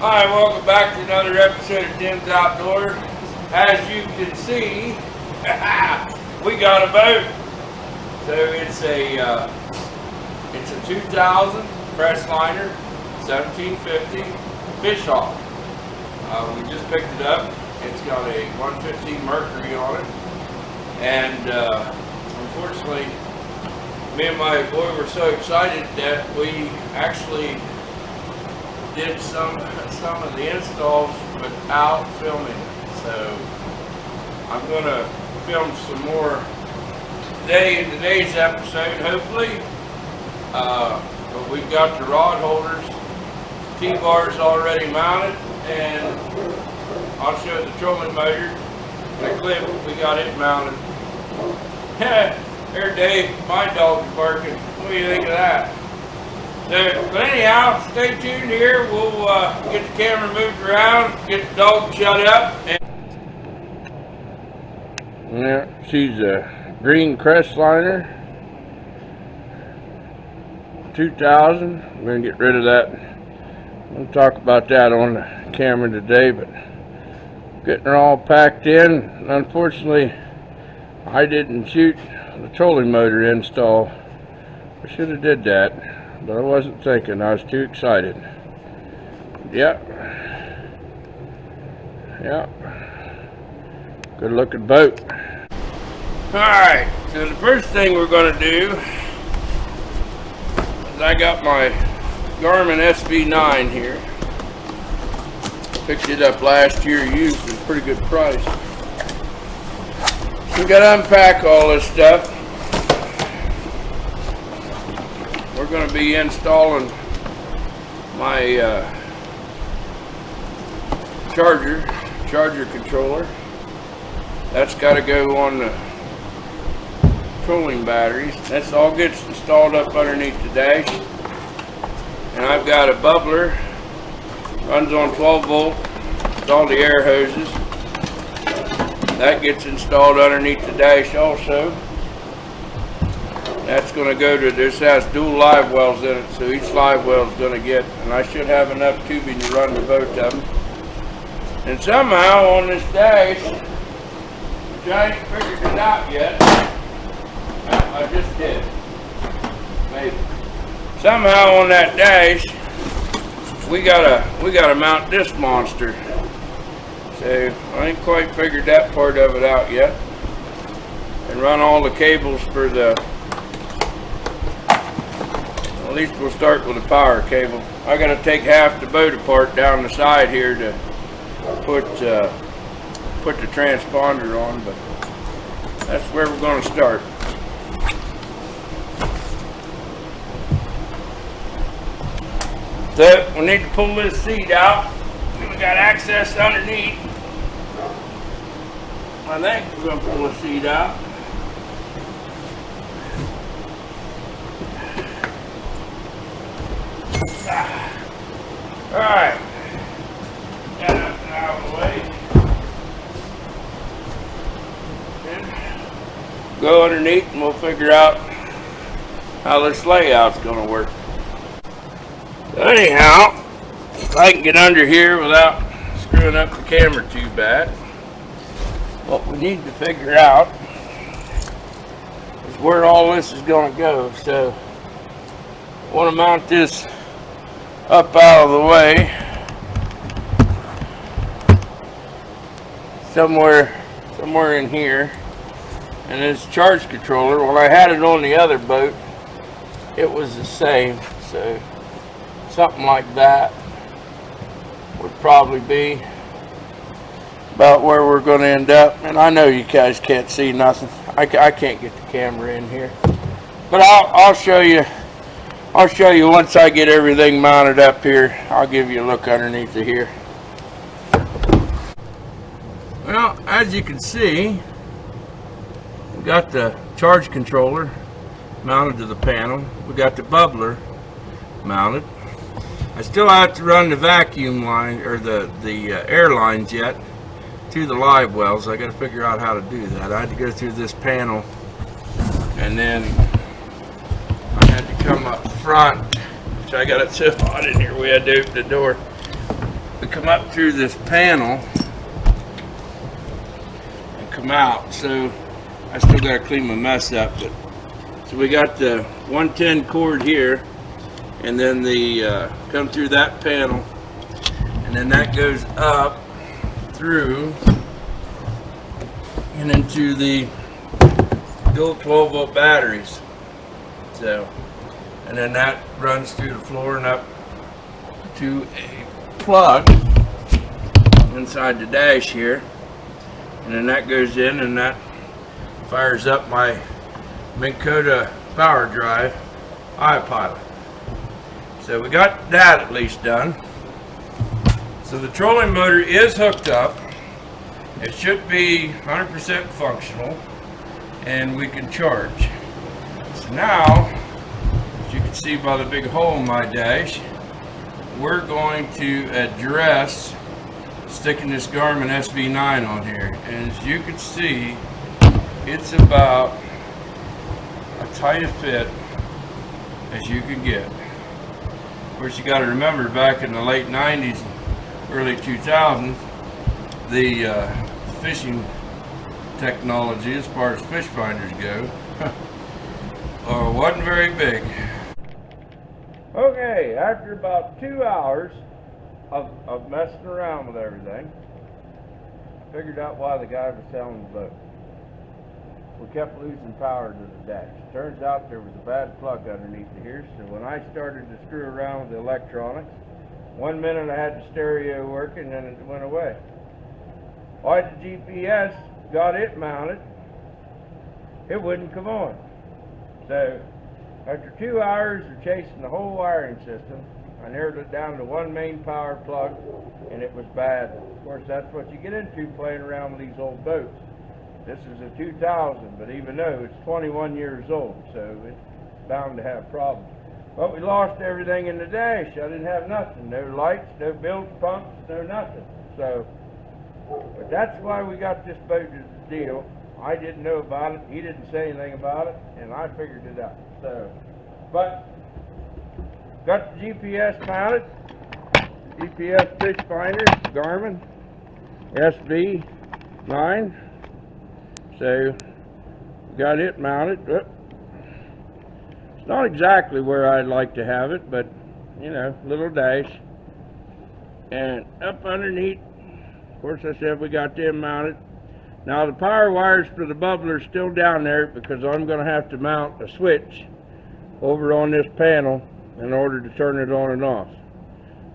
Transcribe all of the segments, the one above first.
Hi, welcome back to another episode of Tim's Outdoors. As you can see, we got a boat. So it's a 2000 Crestliner 1750 fish hawk. We just picked it up. It's got a 115 Mercury on it, and unfortunately, me and my boy were so excited that we actually did some of the installs without filming it. So I'm gonna film some more today in today's episode, hopefully. But we've got the rod holders, T-bars already mounted, and I'll show the trolling motor, the clip, we got it mounted. There, Dave, my dog's barking. What do you think of that? So, but anyhow, stay tuned here. We'll get the camera moved around, get the dog shut up. Yeah, she's a green Crestliner 2000. We're going to get rid of that. We'll talk about that on the camera today, but getting her all packed in. Unfortunately, I didn't shoot the trolling motor install. I should have did that, but I wasn't thinking. I was too excited. Yep. Good looking boat. Alright, so the first thing we're going to do is I got my Garmin SB9 here. Picked it up last year used at a pretty good price. We got to unpack all this stuff. We're going to be installing my charger controller. That's got to go on the trolling batteries. That's all gets installed up underneath the dash. And I've got a bubbler, runs on 12 volt with all the air hoses. That gets installed underneath the dash also. That's going to go to, this has dual live wells in it, so each live well is going to get, and I should have enough tubing to run the both of them. And somehow on this dash, which I ain't figured it out yet, I just did, maybe. Somehow on that dash, we gotta mount this monster. So I ain't quite figured that part of it out yet. And run all the cables for the, at least we'll start with the power cable. I gotta take half the boat apart down the side here to put the transponder on, but that's where we're gonna start. So we need to pull this seat out. We got access underneath. I think we're gonna pull the seat out. All right. Got that out of the way. And go underneath, and we'll figure out how this layout's gonna work. So anyhow, if I can get under here without screwing up the camera too bad, what we need to figure out is where all this is going to go. So I want to mount this up out of the way somewhere in here. And this charge controller, when I had it on the other boat, it was the same. So something like that would probably be about where we're going to end up. And I know you guys can't see nothing. I can't get the camera in here, but I'll show you. I'll show you once I get everything mounted up here. I'll give you a look underneath of here. Well, as you can see, we got the charge controller mounted to the panel. We got the bubbler mounted. I still have to run the vacuum line, or the air lines yet, to the live wells. I got to figure out how to do that. I had to go through this panel, and then I had to come up front, which I got it so hot in here we had to open the door. we come up through this panel and come out. So I still got to clean my mess up, but so we got the 110 cord here, and then the come through that panel, and then that goes up through and into the dual 12-volt batteries. So, and then that runs through the floor and up to a plug inside the dash here, and then that goes in and that fires up my Minn Kota power drive iPilot. So we got that at least done. So the trolling motor is hooked up. It should be 100% functional, and we can charge. So now, as you can see by the big hole in my dash, we're going to address sticking this Garmin SV9 on here. And as you can see, it's about as tight a fit as you can get. Of course, you got to remember, back in the late 90s, early 2000s, the fishing technology, as far as fish finders go, wasn't very big. Okay, after about 2 hours of messing around with everything, I figured out why the guy was selling the boat. We kept losing power to the dash. Turns out there was a bad plug underneath here, so when I started to screw around with the electronics, 1 minute I had the stereo working, and it went away. Why the GPS got it mounted, it wouldn't come on. So after 2 hours of chasing the whole wiring system, I narrowed it down to one main power plug, and it was bad. Of course, that's what you get into playing around with these old boats. This is a 2000, but even though it's 21 years old, so it's bound to have problems. But we lost everything in the dash. I didn't have nothing. No lights, no bilge pumps, no nothing. So, but that's why we got this boat as a deal. I didn't know about it. He didn't say anything about it, and I figured it out. So, but got the GPS mounted. GPS fish finder, Garmin SV9. So got it mounted. It's not exactly where I'd like to have it, but you know, little dash. And up underneath, of course, I said we got them mounted. Now the power wires for the bubbler's still down there, because I'm going to have to mount a switch over on this panel in order to turn it on and off.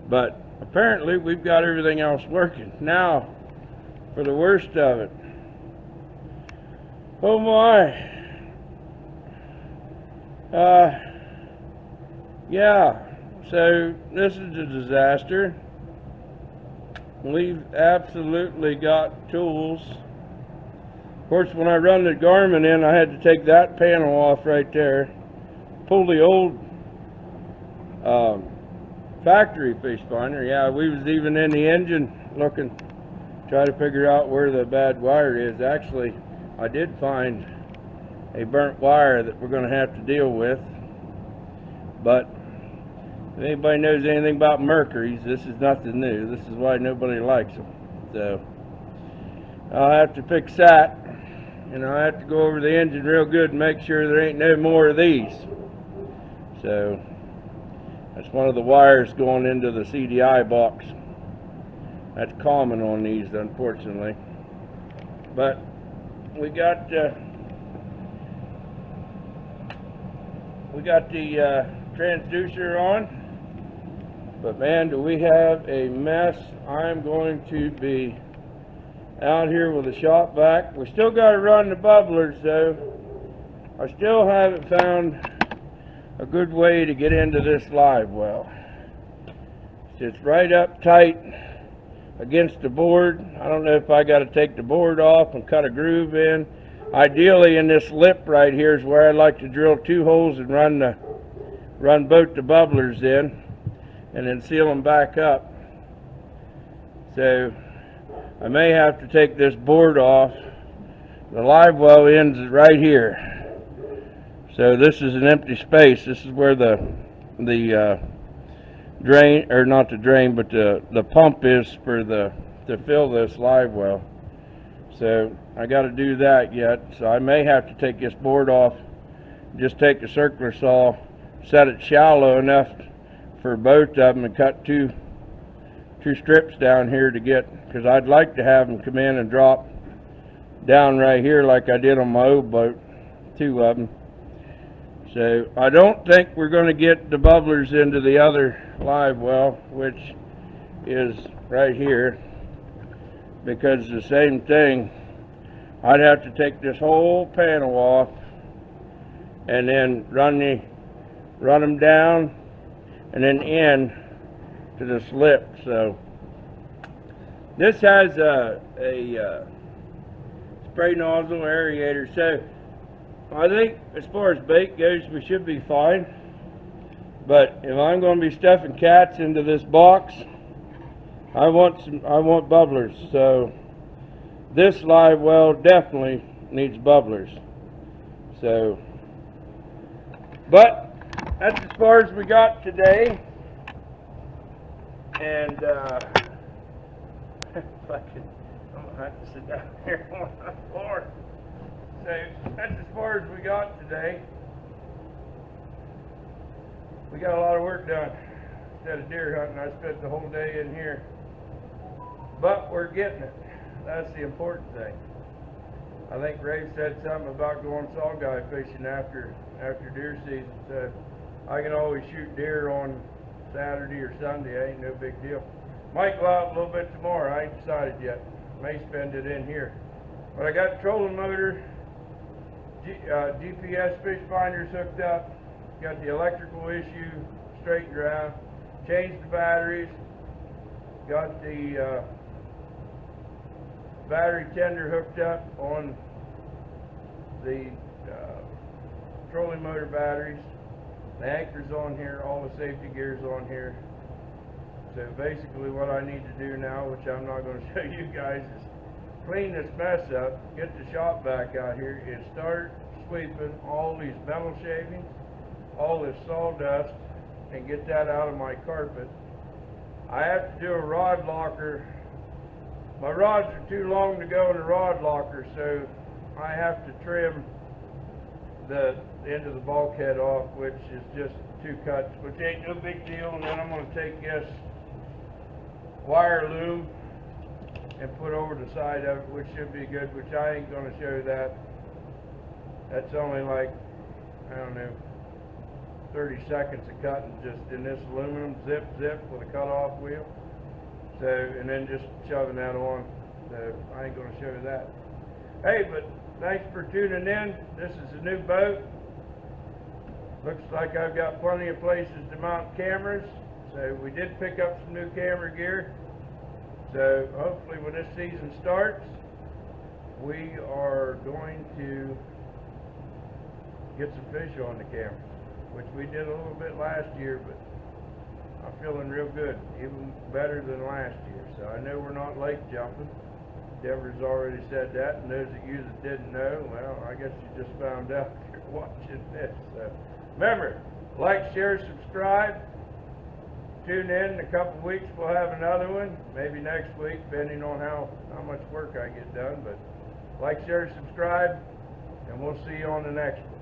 But apparently we've got everything else working. Now for the worst of it. Oh my. Yeah, so this is a disaster. We've absolutely got tools. Of course, when I run the Garmin in, I had to take that panel off right there, pull the old factory fish finder. Yeah, we was even in the engine looking, try to figure out where the bad wire is. Actually, I did find a burnt wire that we're going to have to deal with. But if anybody knows anything about mercuries, this is nothing new. This is why nobody likes them. So I'll have to fix that, and I'll have to go over the engine real good and make sure there ain't no more of these. So that's one of the wires going into the CDI box. That's common on these, unfortunately. But we got the transducer on, but man, do we have a mess. I'm going to be out here with the shop vac. We still got to run the bubblers though. I still haven't found a good way to get into this live well. It's right up tight against the board. I don't know if I got to take the board off and cut a groove in. Ideally, in this lip right here is where I like to drill 2 holes and run both the bubblers in, and then seal them back up. So I may have to take this board off. The live well ends right here. So this is an empty space. This is where the drain, or not the drain, but the pump is for to fill this live well. So I got to do that yet. So I may have to take this board off, just take a circular saw, set it shallow enough for both of them, and cut two strips down here to get, because I'd like to have them come in and drop down right here like I did on my old boat, two of them. So I don't think we're going to get the bubblers into the other live well, which is right here, because the same thing, I'd have to take this whole panel off and then run them down and then in to the slip. So this has a spray nozzle aerator. So I think as far as bait goes, we should be fine. But if I'm going to be stuffing cats into this box, I want bubblers. So this live well definitely needs bubblers. So, but that's as far as we got today. And if I can, I'm gonna have to sit down here on the floor. So that's as far as we got today. We got a lot of work done. Instead of deer hunting, I spent the whole day in here. But we're getting it. That's the important thing. I think Ray said something about going saugeye fishing after deer season. So I can always shoot deer on Saturday or Sunday. Ain't no big deal. Might go out a little bit tomorrow. I ain't decided yet. May spend it in here. But I got the trolling motor, GPS fish finders hooked up. Got the electrical issue straightened around. Changed the batteries. Got the battery tender hooked up on the trolling motor batteries. The anchor's on here, all the safety gear's on here. So basically what I need to do now, which I'm not going to show you guys, is clean this mess up, get the shop back out here, and start sweeping all these metal shavings, all this sawdust, and get that out of my carpet. I have to do a rod locker. My rods are too long to go in a rod locker, so I have to trim the end of the bulkhead off, which is just 2 cuts, which ain't no big deal. And then I'm going to take this wire loom and put over the side of it, which should be good, which I ain't going to show that. That's only like, I don't know, 30 seconds of cutting just in this aluminum, zip with a cut-off wheel. So, and then just shoving that on. So I ain't going to show you that. Hey, but thanks for tuning in. This is a new boat. Looks like I've got plenty of places to mount cameras. So we did pick up some new camera gear. So hopefully when this season starts, we are going to get some fish on the camera, which we did a little bit last year, but I'm feeling real good, even better than last year. So I know we're not lake jumping. Deborah's already said that, and those of you that didn't know, well, I guess you just found out if you're watching this. So remember, like, share, subscribe. Tune in a couple weeks, we'll have another one. Maybe next week, depending on how much work I get done. But like, share, subscribe, and we'll see you on the next one.